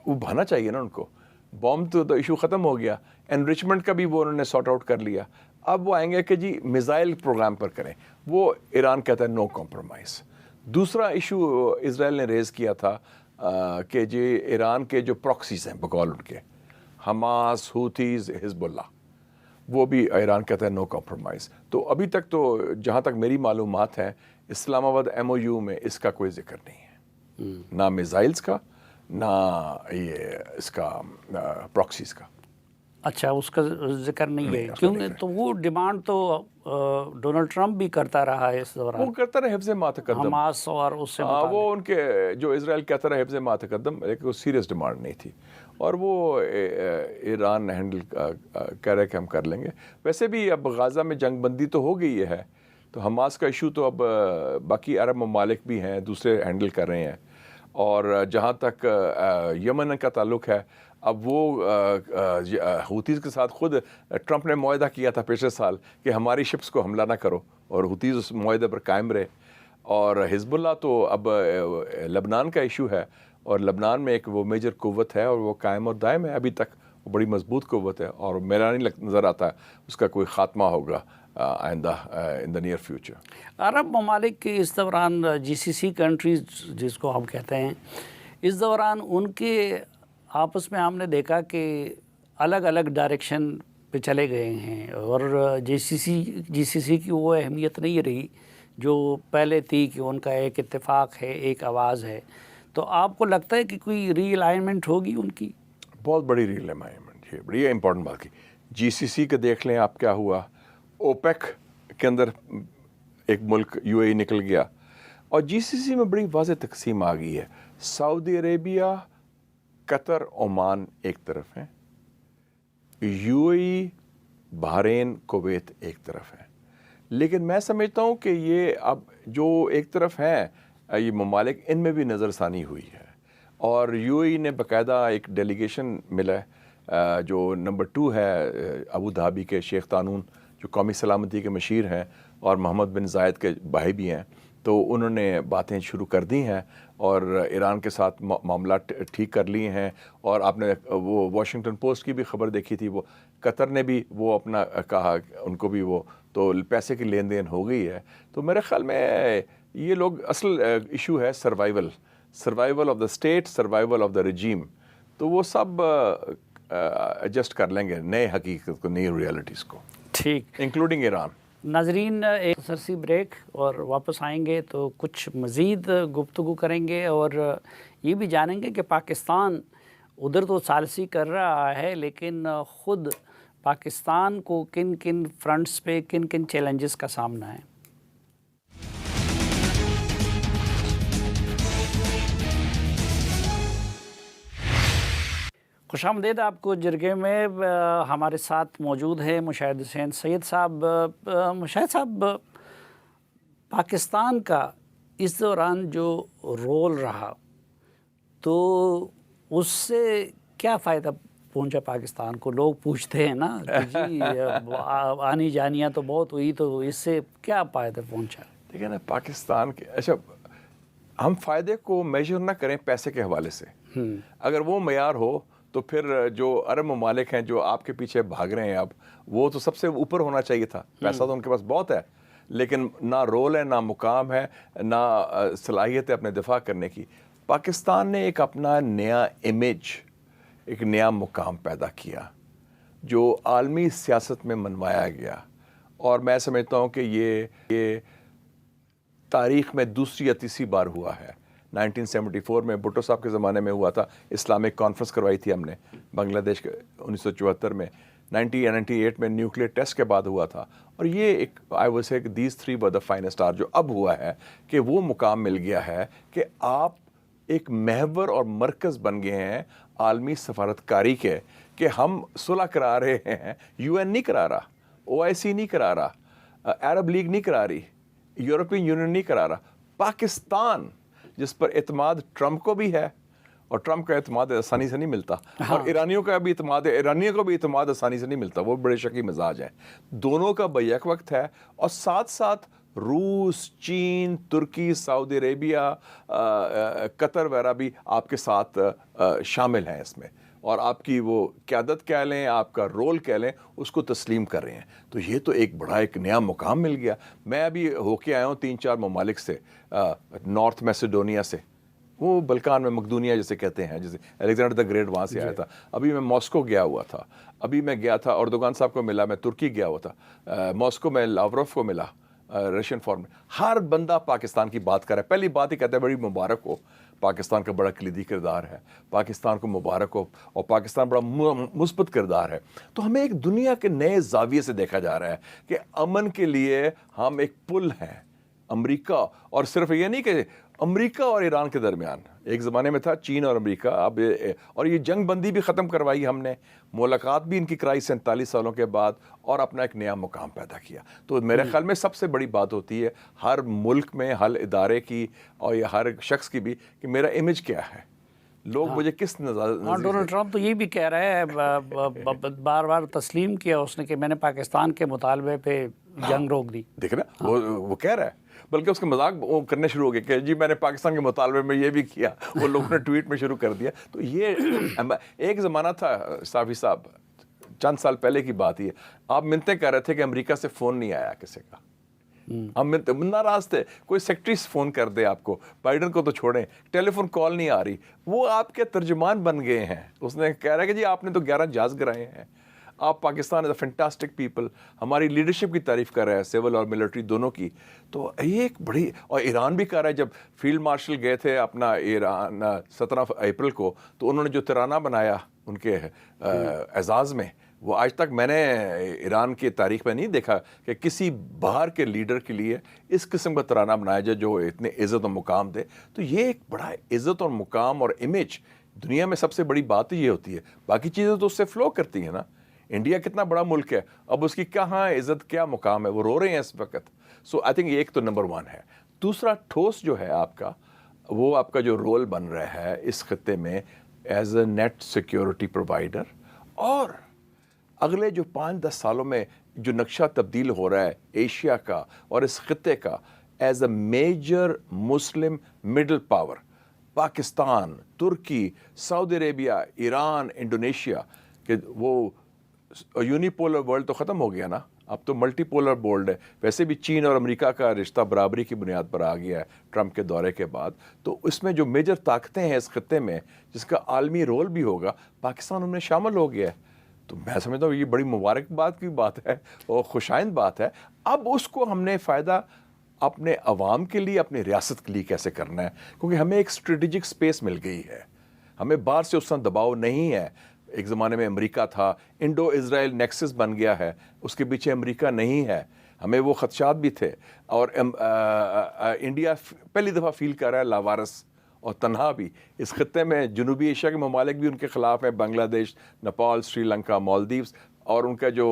وہ بھانا چاہیے نا ان کو. بوم تو ایشو ختم ہو گیا, انریچمنٹ کا بھی وہ انہوں نے سارٹ آؤٹ کر لیا. اب وہ آئیں گے کہ جی میزائل پروگرام پر کریں. وہ ایران کہتا ہے نو کمپرومائز. دوسرا ایشو اسرائیل نے ریز کیا تھا کہ جی ایران کے جو پراکسیز ہیں بقول ان کے, حماس, ہوتھیز, حزب اللہ, وہ بھی ایران کہتا ہے نو کمپرومائز. تو ابھی تک تو جہاں تک میری معلومات ہیں, اسلام آباد MOU میں اس کا کوئی ذکر نہیں ہے, نہ میزائلز کا, نہ یہ اس کا پراکسیز کا. اچھا, اس کا ذکر نہیں ہے, کیوں؟ تو وہ ڈیمانڈ تو ڈونلڈ ٹرمپ بھی کرتا رہا ہے اس دوران. وہ کرتا رہا حفظ ما تقدم, حماس اور اس سے وہ ان کے جو اسرائیل کہتا رہا حفظ ما تقدم, لیکن وہ سیریس ڈیمانڈ نہیں تھی. اور وہ ایران ہینڈل کہہ رہے کہ ہم کر لیں گے. ویسے بھی اب غازہ میں جنگ بندی تو ہو گئی ہے, تو حماس کا ایشو تو اب باقی عرب ممالک بھی ہیں دوسرے ہینڈل کر رہے ہیں. اور جہاں تک یمن کا تعلق ہے, اب وہ ہوتیز کے ساتھ خود ٹرمپ نے معاہدہ کیا تھا پچھلے سال کہ ہماری شپس کو حملہ نہ کرو, اور ہوتیز اس معاہدے پر قائم رہے. اور حزب اللہ تو اب لبنان کا ایشو ہے, اور لبنان میں ایک وہ میجر قوت ہے, اور وہ قائم اور دائم ہے ابھی تک, وہ بڑی مضبوط قوت ہے, اور میرا نہیں نظر آتا اس کا کوئی خاتمہ ہوگا آئندہ ان دا نیئر فیوچر. عرب ممالک کے اس دوران GCC کنٹریز جس کو ہم کہتے ہیں, اس دوران ان کے آپس میں ہم نے دیکھا کہ الگ الگ ڈائریکشن پہ چلے گئے ہیں, اور GCC کی وہ اہمیت نہیں رہی جو پہلے تھی کہ ان کا ایک اتفاق ہے, ایک آواز ہے. تو آپ کو لگتا ہے کہ کوئی ری الائنمنٹ ہوگی ان کی؟ بہت بڑی ری الائنمنٹ, یہ بڑی امپورٹنٹ بات کی. GCC کا دیکھ لیں آپ کیا ہوا, اوپیک کے اندر ایک ملک UAE نکل گیا, اور GCC میں بڑی واضح تقسیم آ گئی ہے. سعودی عربیہ, قطر, عمان ایک طرف ہیں, UAE, بحرین, کویت ایک طرف ہیں. لیکن میں سمجھتا ہوں کہ یہ اب جو ایک طرف ہیں یہ ممالک، ان میں بھی نظر ثانی ہوئی ہے، اور یو اے ای نے باقاعدہ ایک ڈیلیگیشن ملا ہے جو نمبر 2 ہے ابو دھابی کے شیخ طانون، جو قومی سلامتی کے مشیر ہیں اور محمد بن زائد کے بھائی بھی ہیں، تو انہوں نے باتیں شروع کر دی ہیں اور ایران کے ساتھ معاملات ٹھیک کر لیے ہیں. اور آپ نے وہ واشنگٹن پوسٹ کی بھی خبر دیکھی تھی، وہ قطر نے بھی وہ اپنا کہا، ان کو بھی وہ تو پیسے کی لین دین ہو گئی ہے. تو میرے خیال میں یہ لوگ اصل ایشو ہے survival of the state, survival of the regime. تو وہ سب ایڈجسٹ کر لیں گے نئے حقیقت کو، نئی ریالٹیز کو، ٹھیک، انکلوڈنگ ایران. ناظرین ایک سرسی بریک اور واپس آئیں گے تو کچھ مزید گفتگو کریں گے اور یہ بھی جانیں گے کہ پاکستان ادھر تو ثالثی کر رہا ہے، لیکن خود پاکستان کو کن کن فرنٹس پہ کن کن چیلنجز کا سامنا ہے. خوش آمدید آپ کو جرگے میں. ہمارے ساتھ موجود ہے مشاہد حسین سید صاحب. مشاہد صاحب، پاکستان کا اس دوران جو رول رہا تو اس سے کیا فائدہ پہنچا پاکستان کو؟ لوگ پوچھتے ہیں نا کہ جی آنی جانیاں تو بہت ہوئی، تو اس سے کیا فائدہ پہنچا؟ دیکھیں نا، پاکستان کے اچھا ہم فائدے کو میجر نہ کریں پیسے کے حوالے سے. اگر وہ معیار ہو تو پھر جو عرب ممالک ہیں جو آپ کے پیچھے بھاگ رہے ہیں اب، وہ تو سب سے اوپر ہونا چاہیے تھا. پیسہ تو ان کے پاس بہت ہے، لیکن نہ رول ہے، نہ مقام ہے، نہ صلاحیت ہے اپنے دفاع کرنے کی. پاکستان نے ایک اپنا نیا امیج، ایک نیا مقام پیدا کیا جو عالمی سیاست میں منوایا گیا. اور میں سمجھتا ہوں کہ یہ تاریخ میں دوسری یا تیسری بار ہوا ہے. 1974 میں بھٹو صاحب کے زمانے میں ہوا تھا، اسلامک کانفرنس کروائی تھی ہم نے بنگلہ دیش کے 1974 میں. 1998 میں نیوکلیئر ٹیسٹ کے بعد ہوا تھا. اور یہ ایک I would say these 3 were the finest are جو اب ہوا ہے کہ وہ مقام مل گیا ہے کہ آپ ایک محور اور مرکز بن گئے ہیں عالمی سفارتکاری کے، کہ ہم صلح کرا رہے ہیں. یو این نہیں کرا رہا، OIC نہیں کرا رہا، عرب لیگ نہیں کرا رہی، یورپین یونین نہیں کرا رہا. پاکستان جس پر اعتماد ٹرمپ کو بھی ہے، اور ٹرمپ کا اعتماد آسانی سے نہیں ملتا، اور ایرانیوں کا بھی اعتماد ہے، ایرانیوں کو بھی اعتماد آسانی سے نہیں ملتا، وہ بڑے شکی مزاج ہیں. دونوں کا بیک وقت ہے. اور ساتھ ساتھ روس، چین، ترکی، سعودی عربیہ، قطر وغیرہ بھی آپ کے ساتھ شامل ہیں اس میں، اور آپ کی وہ قیادت کہہ لیں، آپ کا رول کہہ لیں، اس کو تسلیم کر رہے ہیں. تو یہ تو ایک بڑا ایک نیا مقام مل گیا. میں ابھی ہو کے آیا ہوں 3-4 ممالک سے، نارتھ میسیڈونیا سے، وہ بلکان میں مقدونیہ جسے کہتے ہیں، جیسے الیگزینڈر دا گریٹ وہاں سے آیا تھا. ابھی میں ماسکو گیا ہوا تھا، ابھی میں گیا تھا اردوغان صاحب کو ملا. میں ترکی گیا ہوا تھا، ماسکو میں لاوروف کو ملا، رشین فورم. ہر بندہ پاکستان کی بات کر رہا ہے. پہلی بات ہی کہتا ہے بڑی مبارک ہو، پاکستان کا بڑا کلیدی کردار ہے، پاکستان کو مبارک ہو، اور پاکستان بڑا مثبت کردار ہے. تو ہمیں ایک دنیا کے نئے زاویے سے دیکھا جا رہا ہے کہ امن کے لیے ہم ایک پل ہیں امریکہ. اور صرف یہ نہیں کہ امریکہ اور ایران کے درمیان، ایک زمانے میں تھا چین اور امریکہ، اب اور یہ جنگ بندی بھی ختم کروائی ہم نے، ملاقات بھی ان کی کرائی 47 سالوں کے بعد، اور اپنا ایک نیا مقام پیدا کیا. تو میرے خیال میں سب سے بڑی بات ہوتی ہے ہر ملک میں، ہر ادارے کی اور یہ ہر شخص کی بھی، کہ میرا امیج کیا ہے، لوگ مجھے کس نظر. ڈونلڈ ٹرمپ تو یہ بھی کہہ رہا ہے، بار بار تسلیم کیا اس نے کہ میں نے پاکستان کے مطالبے پہ جنگ روک دی. دیکھ نا، وہ کہہ رہا ہے، بلکہ اس کے مذاق وہ کرنے شروع ہو گئے کہ جی میں نے پاکستان کے مطالبے میں یہ بھی کیا. وہ لوگوں نے ٹویٹ میں شروع کر دیا. تو یہ ایک زمانہ تھا صافی صاحب، چند سال پہلے کی بات ہی ہے، آپ منتیں کر رہے تھے کہ امریکہ سے فون نہیں آیا کسی کا. ہم ناراض تھے، کوئی سیکٹری فون کر دے آپ کو، بائیڈن کو تو چھوڑیں، ٹیلی فون کال نہیں آ رہی. وہ آپ کے ترجمان بن گئے ہیں. اس نے کہہ رہا ہے کہ جی آپ نے تو 11 جہاز گرائے ہیں. آپ پاکستان از اے فینٹاسٹک پیپل، ہماری لیڈرشپ کی تعریف کر رہا ہے، سول اور ملٹری دونوں کی. تو یہ ایک بڑی، اور ایران بھی کر رہا ہے. جب فیلڈ مارشل گئے تھے اپنا ایران 17 اپریل کو، تو انہوں نے جو ترانہ بنایا ان کے اعزاز میں، وہ آج تک میں نے ایران کی تاریخ میں نہیں دیکھا کہ کسی باہر کے لیڈر کے لیے اس قسم کا ترانہ بنایا جائے جو اتنے عزت و مقام دے. تو یہ ایک بڑا عزت اور مقام اور امیج، دنیا میں سب سے بڑی بات یہ ہوتی ہے. باقی چیزیں تو اس سے فلو کرتی ہیں نا. انڈیا کتنا بڑا ملک ہے، اب اس کی کہاں عزت کیا مقام ہے، وہ رو رہے ہیں اس وقت. سو آئی تھنک یہ ایک تو نمبر 1 ہے. دوسرا ٹھوس جو ہے آپ کا، وہ آپ کا جو رول بن رہا ہے اس خطے میں as a net security provider, اور اگلے جو 5-10 سالوں میں جو نقشہ تبدیل ہو رہا ہے ایشیا کا اور اس خطے کا ایز اے میجر مسلم مڈل پاور، پاکستان، ترکی، سعودی عربیہ، ایران، انڈونیشیا، کہ وہ یونیپولر ورلڈ تو ختم ہو گیا نا، اب تو ملٹی پولر ورلڈ ہے. ویسے بھی چین اور امریکہ کا رشتہ برابری کی بنیاد پر آ گیا ہے ٹرمپ کے دورے کے بعد. تو اس میں جو میجر طاقتیں ہیں اس خطے میں جس کا عالمی رول بھی ہوگا، پاکستان ان میں شامل ہو گیا ہے. تو میں سمجھتا ہوں یہ بڑی مبارکباد کی بات ہے اور خوشائند بات ہے. اب اس کو ہم نے فائدہ اپنے عوام کے لیے، اپنی ریاست کے لیے کیسے کرنا ہے، کیونکہ ہمیں ایک اسٹریٹجک سپیس مل گئی ہے، ہمیں باہر سے اس طرح دباؤ نہیں ہے. ایک زمانے میں امریکہ تھا، انڈو اسرائیل نیکسس بن گیا ہے، اس کے پیچھے امریکہ نہیں ہے. ہمیں وہ خدشات بھی تھے، اور انڈیا پہلی دفعہ فیل کر رہا ہے لاوارث اور تنہا بھی. اس خطے میں جنوبی ایشیا کے ممالک بھی ان کے خلاف ہیں، بنگلہ دیش، نیپال، سری لنکا، مالدیوز، اور ان کا جو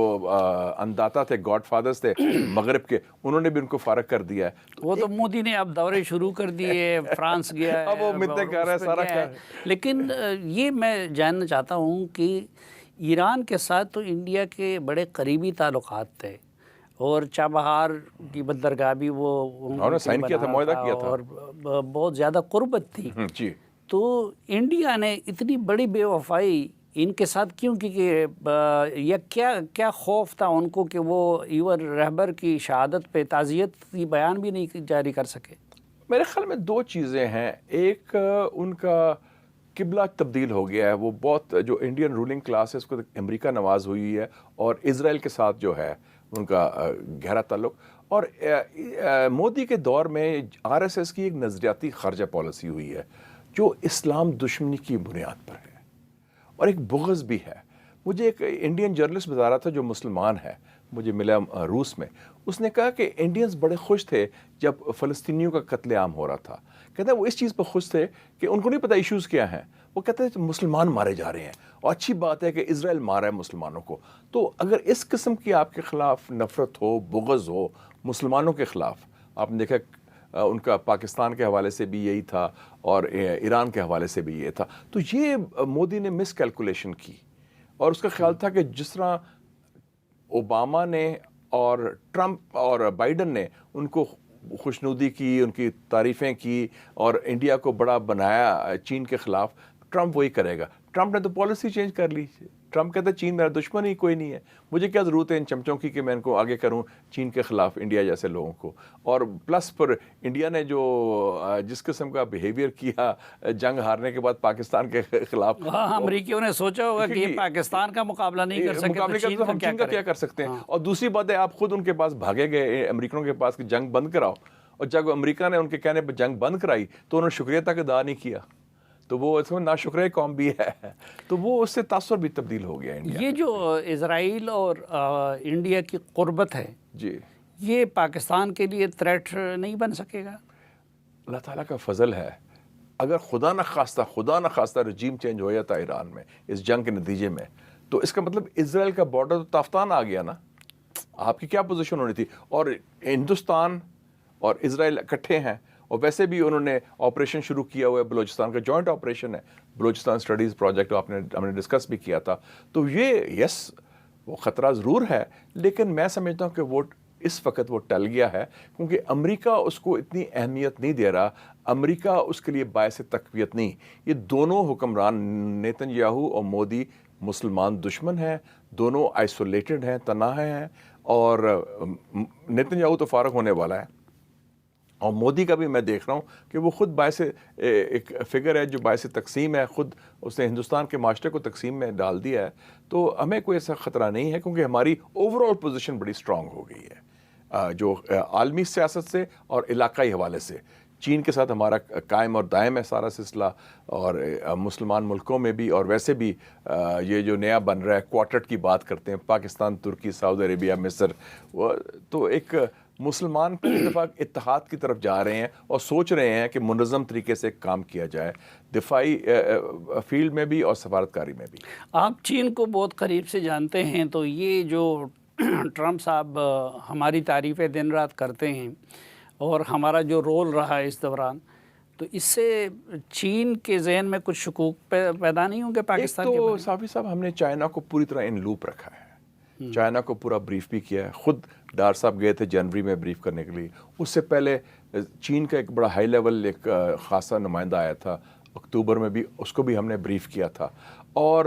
انداتا تھے، گاڈ فادرز تھے مغرب کے، انہوں نے بھی ان کو فارغ کر دیا ہے. وہ تو مودی نے اب دورے شروع کر دیے، فرانس گیا ہے، اب وہ مدعے کر رہا ہے سارا کیا. لیکن یہ میں جاننا چاہتا ہوں کہ ایران کے ساتھ تو انڈیا کے بڑے قریبی تعلقات تھے، اور چابہار کی بندرگاہ بھی وہ سائن کیا تھا، معاہدہ کیا تھا، اور بہت زیادہ قربت تھی. جی. تو انڈیا نے اتنی بڑی بے وفائی ان کے ساتھ کیوں کی، کہ یا کیا خوف تھا ان کو کہ وہ ایون رہبر کی شہادت پہ تعزیت کی بیان بھی نہیں جاری کر سکے؟ میرے خیال میں 2 چیزیں ہیں. ایک ان کا قبلہ تبدیل ہو گیا ہے، وہ بہت جو انڈین رولنگ کلاس ہے اس کو امریکہ نواز ہوئی ہے، اور اسرائیل کے ساتھ جو ہے ان کا گہرا تعلق. اور مودی کے دور میں RSS کی ایک نظریاتی خارجہ پالیسی ہوئی ہے جو اسلام دشمنی کی بنیاد پر ہے، اور ایک بغض بھی ہے. مجھے ایک انڈین جرنلسٹ بتا رہا تھا جو مسلمان ہے، مجھے ملا روس میں، اس نے کہا کہ انڈینز بڑے خوش تھے جب فلسطینیوں کا قتل عام ہو رہا تھا. کہتے ہیں وہ اس چیز پر خوش تھے کہ ان کو نہیں پتہ ایشوز کیا ہیں، وہ کہتے ہیں مسلمان مارے جا رہے ہیں، اور اچھی بات ہے کہ اسرائیل مارا ہے مسلمانوں کو. تو اگر اس قسم کی آپ کے خلاف نفرت ہو، بغض ہو مسلمانوں کے خلاف، آپ نے دیکھا ان کا پاکستان کے حوالے سے بھی یہی تھا اور ایران کے حوالے سے بھی یہ تھا. تو یہ مودی نے مس کیلکولیشن کی، اور اس کا خیال تھا کہ جس طرح اوباما نے اور ٹرمپ اور بائیڈن نے ان کو خوشنودی کی، ان کی تعریفیں کی، اور انڈیا کو بڑا بنایا چین کے خلاف، ٹرمپ وہی کرے گا. ٹرمپ نے تو پالیسی چینج کر لی. ٹرمپ کہتا ہے چین میرا دشمن ہی کوئی نہیں ہے، مجھے کیا ضرورت ہے ان چمچوں کی کہ میں ان کو آگے کروں چین کے خلاف، انڈیا جیسے لوگوں کو. اور پلس پر انڈیا نے جو جس قسم کا بیہیویئر کیا جنگ ہارنے کے بعد پاکستان کے خلاف، امریکیوں نے سوچا ہوگا کہ یہ پاکستان کا مقابلہ نہیں کر سکتے، مقابلے کا تو ہم چین کا کیا کر سکتے ہیں. اور دوسری بات ہے آپ خود ان کے پاس بھاگے گئے امریکنوں کے پاس کہ جنگ بند کراؤ، اور جب امریکہ نے ان کے کہنے پہ جنگ بند کرائی تو انہوں نے شکریہ تک ادا نہیں کیا. تو وہ اس میں ناشکرہ قوم بھی ہے. تو وہ اس سے تاثر بھی تبدیل ہو گیا انڈیا. یہ جو اسرائیل اور انڈیا کی قربت ہے، جی، یہ پاکستان کے لیے تھریٹ نہیں بن سکے گا؟ اللہ تعالیٰ کا فضل ہے. اگر خدا نخواستہ رجیم چینج ہو جاتا ایران میں اس جنگ کے نتیجے میں، تو اس کا مطلب اسرائیل کا بارڈر تو تافتان آ گیا نا. آپ کی کیا پوزیشن ہونی تھی؟ اور ہندوستان اور اسرائیل اکٹھے ہیں، اور ویسے بھی انہوں نے آپریشن شروع کیا ہوا ہے، بلوچستان کا جوائنٹ آپریشن ہے، بلوچستان اسٹڈیز پروجیکٹ، ہم نے ڈسکس بھی کیا تھا. تو یہ یس وہ خطرہ ضرور ہے، لیکن میں سمجھتا ہوں کہ وہ اس وقت وہ ٹل گیا ہے، کیونکہ امریکہ اس کو اتنی اہمیت نہیں دے رہا. امریکہ اس کے لیے باعث تقویت نہیں. یہ دونوں حکمران نیتن یاہو اور مودی مسلمان دشمن ہیں، دونوں آئسولیٹڈ ہیں، تنہا ہیں. اور نیتن یاہو تو فارغ ہونے والا ہے، اور مودی کا بھی میں دیکھ رہا ہوں کہ وہ خود باعث ایک فگر ہے جو باعث تقسیم ہے، خود اس نے ہندوستان کے معاشرے کو تقسیم میں ڈال دیا ہے. تو ہمیں کوئی ایسا خطرہ نہیں ہے، کیونکہ ہماری اوور آل پوزیشن بڑی اسٹرانگ ہو گئی ہے، جو عالمی سیاست سے اور علاقائی حوالے سے. چین کے ساتھ ہمارا قائم اور دائم ہے سارا سلسلہ، اور مسلمان ملکوں میں بھی، اور ویسے بھی یہ جو نیا بن رہا ہے کوارٹٹ کی بات کرتے ہیں، پاکستان، ترکی، سعودی عربیہ، مصر، تو ایک مسلمان پہلی دفعہ اتحاد کی طرف جا رہے ہیں اور سوچ رہے ہیں کہ منظم طریقے سے کام کیا جائے دفاعی فیلڈ میں بھی اور سفارتکاری میں بھی۔ آپ چین کو بہت قریب سے جانتے ہیں، تو یہ جو ٹرمپ صاحب ہماری تعریفیں دن رات کرتے ہیں اور ہمارا جو رول رہا ہے اس دوران، تو اس سے چین کے ذہن میں کچھ شکوک پیدا نہیں ہوں گے پاکستان کے بارے میں؟ صافی صاحب ہم نے چائنا کو پوری طرح ان لوپ رکھا ہے، چائنا کو پورا بریف بھی کیا ہے، خود ڈار صاحب گئے تھے جنوری میں بریف کرنے کے لیے، اس سے پہلے چین کا ایک بڑا ہائی لیول ایک خاصا نمائندہ آیا تھا اکتوبر میں بھی، اس کو بھی ہم نے بریف کیا تھا۔ اور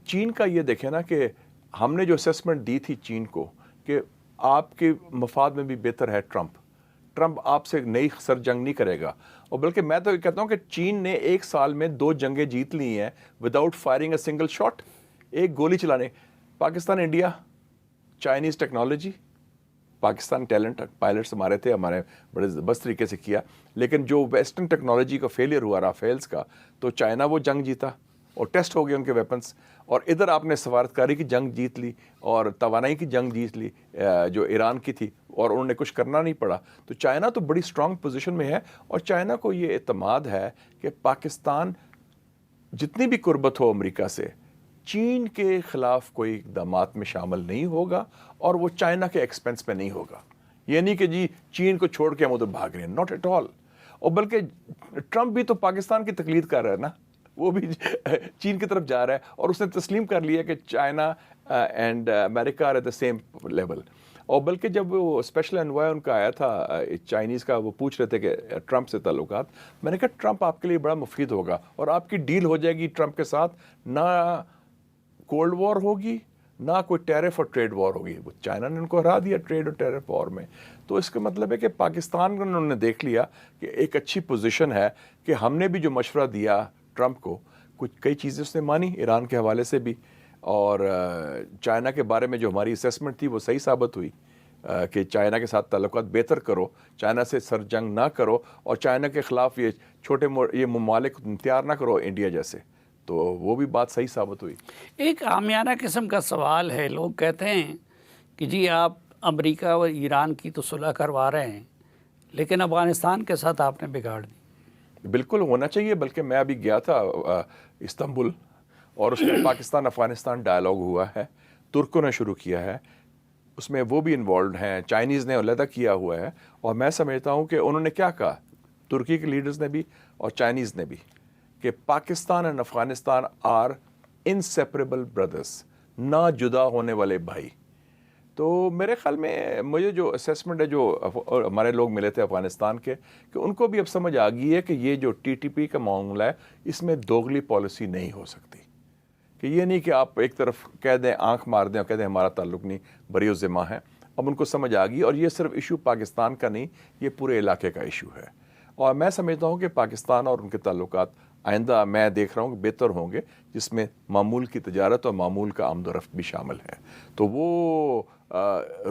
چین کا یہ دیکھیں نا کہ ہم نے جو اسیسمنٹ دی تھی چین کو کہ آپ کے مفاد میں بھی بہتر ہے ٹرمپ آپ سے نئی سر جنگ نہیں کرے گا، اور بلکہ میں تو کہتا ہوں کہ چین نے 1 سال میں 2 جنگیں جیت لی ہیں without firing a single shot, ایک گولی چلانے۔ Pakistan India Chinese technology, Pakistan talent pilots ہمارے تھے، ہمارے بڑے زبردست طریقے سے کیا، لیکن جو ویسٹرن ٹیکنالوجی کا فیلئر ہوا رافیلز کا، تو چائنا وہ جنگ جیتا اور ٹیسٹ ہو گئے ان کے ویپنز، اور ادھر آپ نے سفارتکاری کی جنگ جیت لی اور توانائی کی جنگ جیت لی جو ایران کی تھی، اور انہوں نے کچھ کرنا نہیں پڑا۔ تو چائنا تو بڑی سٹرونگ پوزیشن میں ہے، اور چائنا کو یہ اعتماد ہے کہ پاکستان جتنی بھی قربت ہو امریکہ سے، چین کے خلاف کوئی اقدامات میں شامل نہیں ہوگا، اور وہ چائنا کے ایکسپنس پہ نہیں ہوگا۔ یہ نہیں کہ جی چین کو چھوڑ کے ہم ادھر بھاگ رہے ہیں، ناٹ ایٹ آل۔ اور بلکہ ٹرمپ بھی تو پاکستان کی تقلید کر رہا ہے نا، وہ بھی چین کی طرف جا رہا ہے، اور اس نے تسلیم کر لیا کہ چائنا اینڈ امریکہ are at the same level. اور بلکہ جب وہ اسپیشل انوائے ان کا آیا تھا چائنیز کا، وہ پوچھ رہے تھے کہ ٹرمپ سے تعلقات، میں نے کہا ٹرمپ آپ کے لیے بڑا مفید ہوگا، اور آپ کی ڈیل ہو جائے گی ٹرمپ کے ساتھ، نہ کولڈ وار ہوگی نہ کوئی ٹیرف اور ٹریڈ وار ہوگی۔ وہ چائنا نے ان کو ہرا دیا ٹریڈ اور ٹیرف وار میں۔ تو اس کا مطلب ہے کہ پاکستان کو انہوں نے دیکھ لیا کہ ایک اچھی پوزیشن ہے کہ ہم نے بھی جو مشورہ دیا ٹرمپ کو، کئی چیزیں اس نے مانی ایران کے حوالے سے بھی، اور چائنا کے بارے میں جو ہماری اسیسمنٹ تھی وہ صحیح ثابت ہوئی کہ چائنا کے ساتھ تعلقات بہتر کرو، چائنا سے سر جنگ نہ کرو، اور چائنا کے خلاف یہ ممالک تیار نہ کرو انڈیا جیسے، تو وہ بھی بات صحیح ثابت ہوئی۔ ایک عامیانہ قسم کا سوال ہے، لوگ کہتے ہیں کہ جی آپ امریکہ اور ایران کی تو صلح کروا رہے ہیں، لیکن افغانستان کے ساتھ آپ نے بگاڑ دی۔ بالکل ہونا چاہیے، بلکہ میں ابھی گیا تھا استنبول، اور اس میں پاکستان افغانستان ڈائلاگ ہوا ہے، ترکوں نے شروع کیا ہے، اس میں وہ بھی انوالوڈ ہیں، چائنیز نے علیحدہ کیا ہوا ہے، اور میں سمجھتا ہوں کہ انہوں نے کیا کہا، ترکی کے لیڈرز نے بھی اور چائنیز نے بھی، کہ پاکستان اور افغانستان آر انسیپریبل بردرز، نہ جدا ہونے والے بھائی۔ تو میرے خیال میں مجھے جو اسیسمنٹ ہے، جو ہمارے لوگ ملے تھے افغانستان کے، کہ ان کو بھی اب سمجھ آ گئی ہے کہ یہ جو ٹی ٹی پی کا معاملہ ہے، اس میں دوگلی پالیسی نہیں ہو سکتی، کہ یہ نہیں کہ آپ ایک طرف کہہ دیں، آنکھ مار دیں اور کہہ دیں ہمارا تعلق نہیں، بری و ذمہ ہے۔ اب ان کو سمجھ آ گئی، اور یہ صرف ایشو پاکستان کا نہیں، یہ پورے علاقے کا ایشو ہے، اور میں سمجھتا ہوں کہ پاکستان اور ان کے تعلقات آئندہ میں دیکھ رہا ہوں کہ بہتر ہوں گے، جس میں معمول کی تجارت اور معمول کا آمد و رفت بھی شامل ہے۔ تو وہ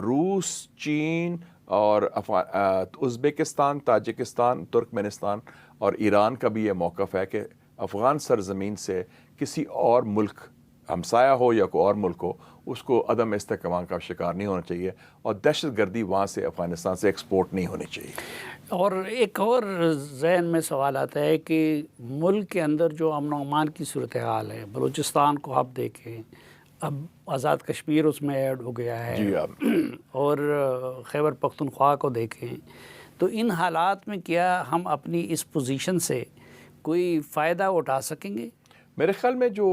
روس، چین اور ازبکستان، تاجکستان، ترکمنستان اور ایران کا بھی یہ موقف ہے کہ افغان سرزمین سے کسی اور ملک، ہمسایہ ہو یا کوئی اور ملک ہو، اس کو عدم استحکام کا شکار نہیں ہونا چاہیے، اور دہشت گردی وہاں سے افغانستان سے ایکسپورٹ نہیں ہونی چاہیے۔ اور ایک اور ذہن میں سوال آتا ہے کہ ملک کے اندر جو امن و امان کی صورتحال ہے، بلوچستان کو آپ دیکھیں، اب آزاد کشمیر اس میں ایڈ ہو گیا ہے، جی آپ اور خیبر پختونخوا کو دیکھیں، تو ان حالات میں کیا ہم اپنی اس پوزیشن سے کوئی فائدہ اٹھا سکیں گے؟ میرے خیال میں جو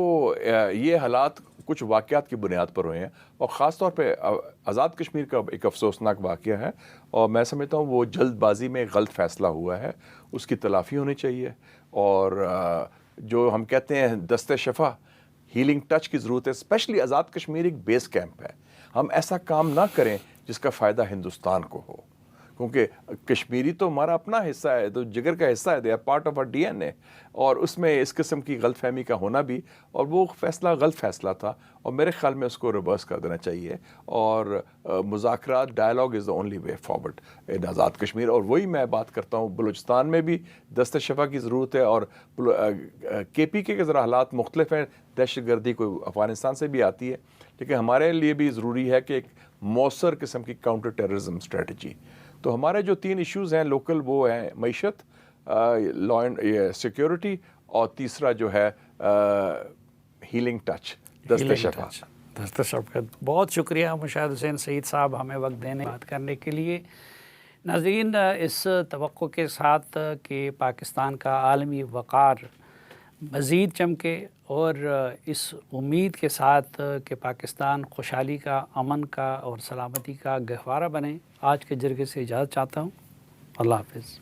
یہ حالات کچھ واقعات کی بنیاد پر ہوئے ہیں، اور خاص طور پہ آزاد کشمیر کا ایک افسوسناک واقعہ ہے، اور میں سمجھتا ہوں وہ جلد بازی میں غلط فیصلہ ہوا ہے، اس کی تلافی ہونی چاہیے، اور جو ہم کہتے ہیں دست شفا، ہیلنگ ٹچ کی ضرورت ہے، اسپیشلی آزاد کشمیر ایک بیس کیمپ ہے، ہم ایسا کام نہ کریں جس کا فائدہ ہندوستان کو ہو، کیونکہ کشمیری تو ہمارا اپنا حصہ ہے، تو جگر کا حصہ ہے، they are part of our D N A, اور اس میں اس قسم کی غلط فہمی کا ہونا بھی، اور وہ فیصلہ غلط فیصلہ تھا، اور میرے خیال میں اس کو ریورس کر دینا چاہیے، اور مذاکرات، dialogue is the only way forward in Azad Kashmir. اور وہی میں بات کرتا ہوں، بلوچستان میں بھی دست شفا کی ضرورت ہے، اور کے پی کے ذرا حالات مختلف ہیں، دہشت گردی کوئی افغانستان سے بھی آتی ہے، لیکن ہمارے لیے بھی ضروری ہے کہ ایک مؤثر قسم کی کاؤنٹر ٹیررزم اسٹریٹجی، تو ہمارے جو 3 ایشوز ہیں لوکل وہ ہیں معیشت، لا اینڈ سیکیورٹی، اور تیسرا جو ہے ہیلنگ ٹچ، دست شفا۔ دست شفا۔ بہت شکریہ مشاہد حسین سعید صاحب ہمیں وقت دینے بات کرنے کے لیے۔ ناظرین، اس توقع کے ساتھ کہ پاکستان کا عالمی وقار مزید چمکے، اور اس امید کے ساتھ کہ پاکستان خوشحالی کا، امن کا اور سلامتی کا گہوارہ بنے، آج کے جرگے سے اجازت چاہتا ہوں۔ اللہ حافظ۔